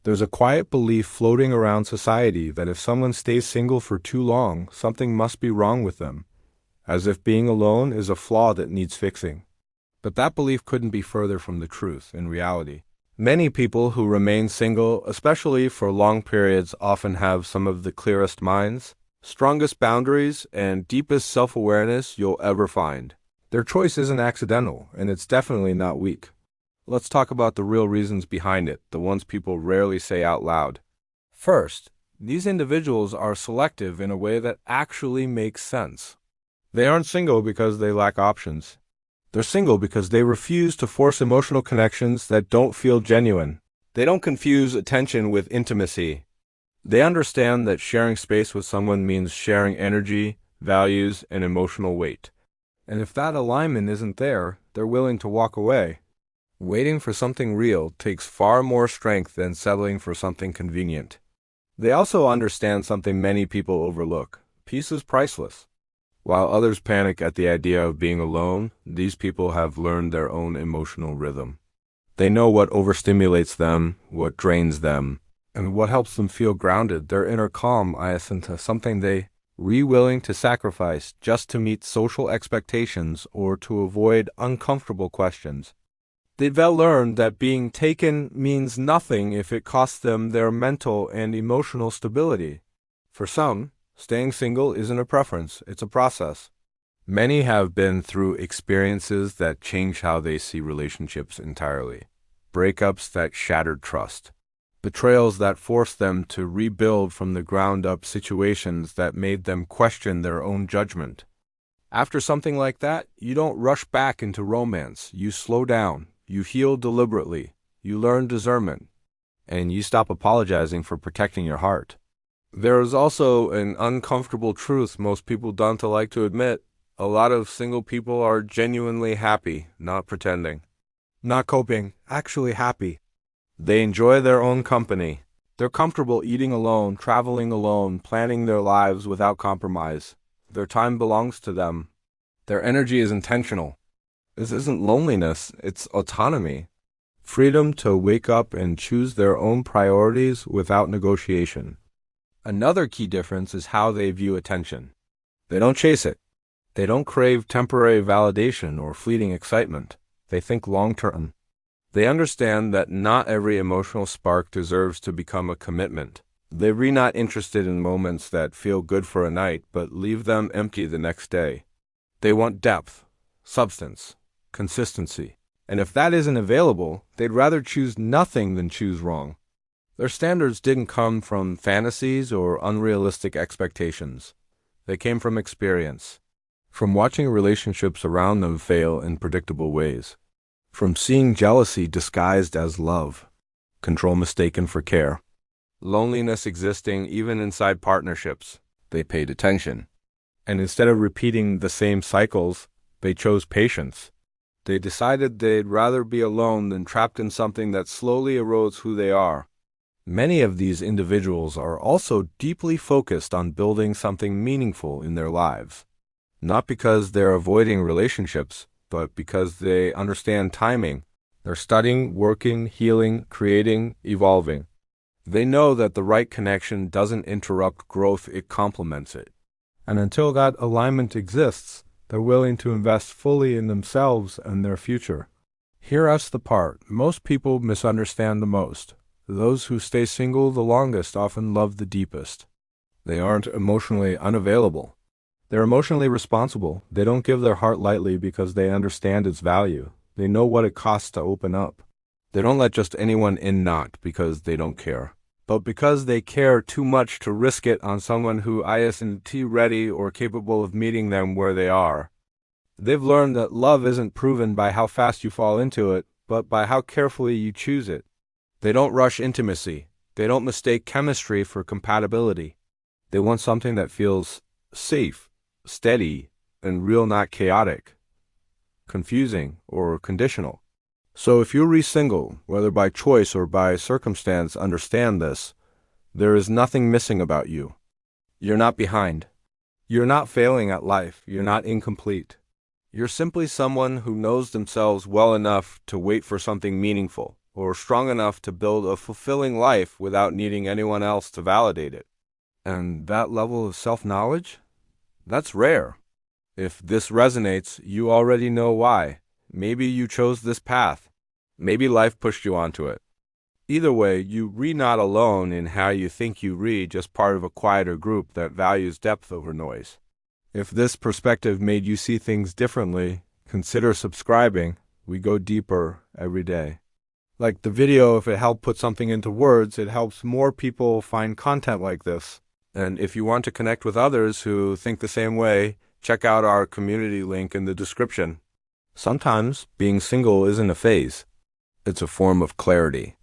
There's a quiet belief floating around society that if someone stays single for too long, something must be wrong with them, as if being alone is a flaw that needs fixing. But that belief couldn't be further from the truth in reality. Many people who remain single, especially for long periods, often have some of the clearest minds, strongest boundaries, and deepest self-awareness you'll ever find. Their choice isn't accidental, and it's definitely not weak. Let's talk about the real reasons behind it, the ones people rarely say out loud. First, these individuals are selective in a way that actually makes sense. They aren't single because they lack options. They're single because they refuse to force emotional connections that don't feel genuine. They don't confuse attention with intimacy. They understand that sharing space with someone means sharing energy, values, and emotional weight. And if that alignment isn't there, they're willing to walk away. Waiting for something real takes far more strength than settling for something convenient. They also understand something many people overlook. Peace is priceless. While others panic at the idea of being alone, these people have learned their own emotional rhythm. They know what overstimulates them, what drains them, and what helps them feel grounded. Their inner calm is into something they are willing to sacrifice just to meet social expectations or to avoid uncomfortable questions. They've learned that being taken means nothing if it costs them their mental and emotional stability. For some, staying single isn't a preference, it's a process. Many have been through experiences that change how they see relationships entirely. Breakups that shattered trust. Betrayals that forced them to rebuild from the ground up, situations that made them question their own judgment. After something like that, you don't rush back into romance. You slow down, you heal deliberately, you learn discernment, and you stop apologizing for protecting your heart. There is also an uncomfortable truth most people don't like to admit. A lot of single people are genuinely happy, not pretending. Not coping, actually happy. They enjoy their own company. They're comfortable eating alone, traveling alone, planning their lives without compromise. Their time belongs to them. Their energy is intentional. This isn't loneliness, it's autonomy. Freedom to wake up and choose their own priorities without negotiation. Another key difference is how they view attention. They don't chase it. They don't crave temporary validation or fleeting excitement. They think long-term. They understand that not every emotional spark deserves to become a commitment. They're not interested in moments that feel good for a night but leave them empty the next day. They want depth, substance, consistency. And if that isn't available, they'd rather choose nothing than choose wrong. Their standards didn't come from fantasies or unrealistic expectations. They came from experience, from watching relationships around them fail in predictable ways, from seeing jealousy disguised as love, control mistaken for care, loneliness existing even inside partnerships. They paid attention. And instead of repeating the same cycles, they chose patience. They decided they'd rather be alone than trapped in something that slowly erodes who they are. Many of these individuals are also deeply focused on building something meaningful in their lives. Not because they're avoiding relationships, but because they understand timing. They're studying, working, healing, creating, evolving. They know that the right connection doesn't interrupt growth, it complements it. And until that alignment exists, they're willing to invest fully in themselves and their future. Here's the part most people misunderstand the most. Those who stay single the longest often love the deepest. They aren't emotionally unavailable. They're emotionally responsible. They don't give their heart lightly because they understand its value. They know what it costs to open up. They don't let just anyone in, not because they don't care, but because they care too much to risk it on someone who isn't ready or capable of meeting them where they are. They've learned that love isn't proven by how fast you fall into it, but by how carefully you choose it. They don't rush intimacy. They don't mistake chemistry for compatibility. They want something that feels safe, steady, and real, not chaotic, confusing, or conditional. So if you're single, whether by choice or by circumstance, understand this. There is nothing missing about you. You're not behind. You're not failing at life. You're not incomplete. You're simply someone who knows themselves well enough to wait for something meaningful, or strong enough to build a fulfilling life without needing anyone else to validate it. And that level of self-knowledge? That's rare. If this resonates, you already know why. Maybe you chose this path. Maybe life pushed you onto it. Either way, you read not alone in how you think you read, just part of a quieter group that values depth over noise. If this perspective made you see things differently, consider subscribing. We go deeper every day. Like the video, if it helped put something into words, it helps more people find content like this. And if you want to connect with others who think the same way, check out our community link in the description. Sometimes being single isn't a phase. It's a form of clarity.